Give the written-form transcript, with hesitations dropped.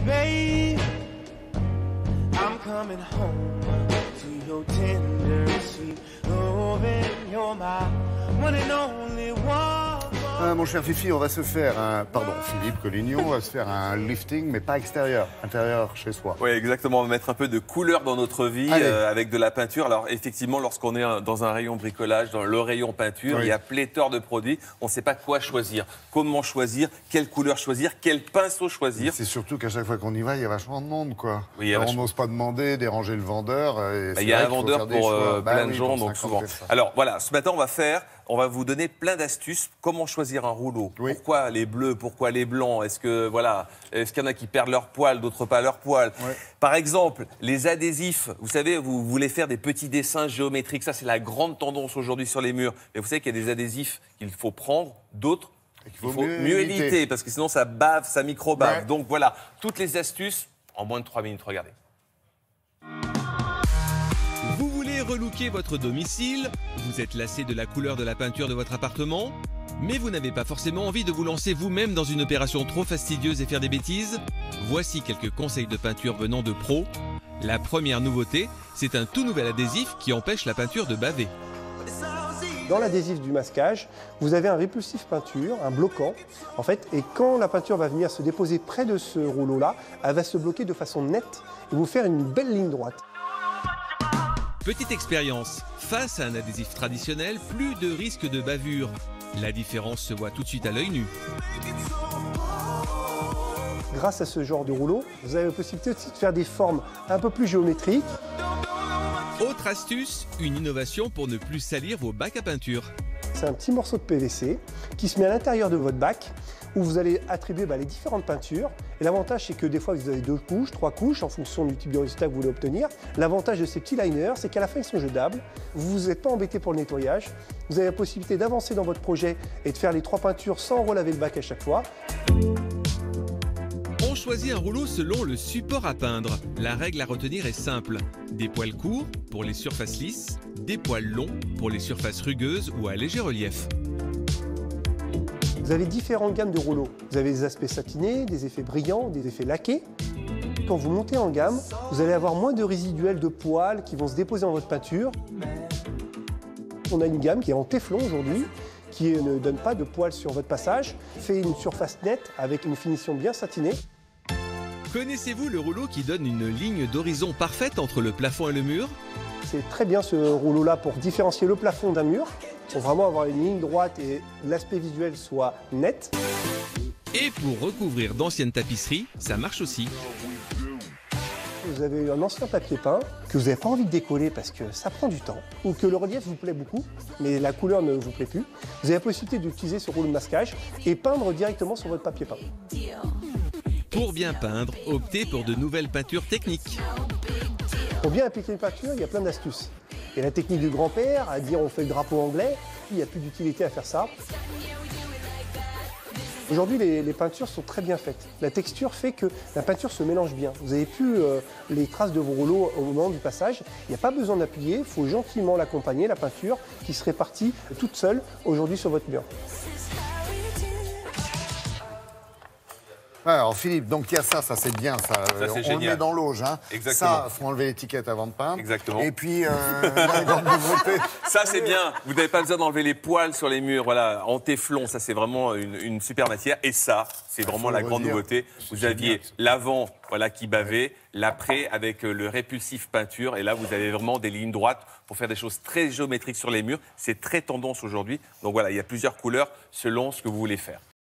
babe. I'm coming home to your tender, sweet loving. You're my one and only one. Mon cher Fifi, on va se faire Philippe Collignon, on va se faire un lifting, mais pas extérieur, intérieur chez soi. Oui, exactement. On va mettre un peu de couleur dans notre vie avec de la peinture. Alors, effectivement, lorsqu'on est dans un rayon bricolage, dans le rayon peinture, il y a pléthore de produits. On ne sait pas quoi choisir, comment choisir, quelle couleur choisir, quel pinceau choisir. C'est surtout qu'à chaque fois qu'on y va, il y a vachement de monde, quoi. Oui, on n'ose pas demander, déranger le vendeur. Il y a un vendeur pour plein de gens, donc souvent. Alors, voilà, ce matin, on va vous donner plein d'astuces. Comment choisir un rouleau? Pourquoi les bleus? Pourquoi les blancs? Est-ce qu'il y en a qui perdent leur poil, d'autres pas leur poil? Par exemple, les adhésifs. Vous savez, vous voulez faire des petits dessins géométriques. Ça, c'est la grande tendance aujourd'hui sur les murs. Mais vous savez qu'il y a des adhésifs qu'il faut prendre, d'autres qu'il faut mieux éviter, parce que sinon, ça bave, ça micro-bave. Donc voilà, toutes les astuces en moins de 3 minutes. Regardez. Vous voulez relooker votre domicile? Vous êtes lassé de la couleur de la peinture de votre appartement? Mais vous n'avez pas forcément envie de vous lancer vous-même dans une opération trop fastidieuse et faire des bêtises? Voici quelques conseils de peinture venant de pros. La première nouveauté, c'est un tout nouvel adhésif qui empêche la peinture de baver. Dans l'adhésif du masquage, vous avez un répulsif peinture, un bloquant, en fait, et quand la peinture va venir se déposer près de ce rouleau-là, elle va se bloquer de façon nette et vous faire une belle ligne droite. Petite expérience, face à un adhésif traditionnel, plus de risque de bavure. La différence se voit tout de suite à l'œil nu. Grâce à ce genre de rouleau, vous avez la possibilité aussi de faire des formes un peu plus géométriques. Autre astuce, une innovation pour ne plus salir vos bacs à peinture. C'est un petit morceau de PVC qui se met à l'intérieur de votre bac où vous allez attribuer les différentes peintures. Et l'avantage, c'est que des fois, vous avez 2 couches, 3 couches en fonction du type de résultat que vous voulez obtenir. L'avantage de ces petits liners, c'est qu'à la fin, ils sont jetables. Vous n'êtes pas embêté pour le nettoyage. Vous avez la possibilité d'avancer dans votre projet et de faire les 3 peintures sans relaver le bac à chaque fois. On choisit un rouleau selon le support à peindre. La règle à retenir est simple. Des poils courts pour les surfaces lisses, des poils longs pour les surfaces rugueuses ou à léger relief. Vous avez différentes gammes de rouleaux. Vous avez des aspects satinés, des effets brillants, des effets laqués. Quand vous montez en gamme, vous allez avoir moins de résiduels de poils qui vont se déposer dans votre peinture. On a une gamme qui est en téflon aujourd'hui, qui ne donne pas de poils sur votre passage, fait une surface nette avec une finition bien satinée. Connaissez-vous le rouleau qui donne une ligne d'horizon parfaite entre le plafond et le mur? C'est très bien ce rouleau-là pour différencier le plafond d'un mur, pour vraiment avoir une ligne droite et l'aspect visuel soit net. Et pour recouvrir d'anciennes tapisseries, ça marche aussi. Vous avez un ancien papier peint que vous n'avez pas envie de décoller parce que ça prend du temps, ou que le relief vous plaît beaucoup, mais la couleur ne vous plaît plus. Vous avez la possibilité d'utiliser ce rouleau de masquage et peindre directement sur votre papier peint. Pour bien peindre, optez pour de nouvelles peintures techniques. Pour bien appliquer une peinture, il y a plein d'astuces. Il y a la technique du grand-père, à dire on fait le drapeau anglais, il n'y a plus d'utilité à faire ça. Aujourd'hui, les peintures sont très bien faites. La texture fait que la peinture se mélange bien. Vous avez plus les traces de vos rouleaux au moment du passage. Il n'y a pas besoin d'appuyer, il faut gentiment l'accompagner, la peinture, qui se répartit toute seule aujourd'hui sur votre mur. Alors Philippe, donc il y a ça c'est bien, ça c'est on génial. le met dans l'auge. Hein. Exactement. Ça, il faut enlever l'étiquette avant de peindre. Exactement. Et puis, la grande nouveauté. Ça, c'est bien. Vous n'avez pas besoin d'enlever les poils sur les murs. Voilà, en téflon, ça, c'est vraiment une super matière. Et ça, c'est vraiment la grande nouveauté. Vous aviez l'avant, qui bavait, l'après avec le répulsif peinture. Et là, vous avez vraiment des lignes droites pour faire des choses très géométriques sur les murs. C'est très tendance aujourd'hui. Donc voilà, il y a plusieurs couleurs selon ce que vous voulez faire.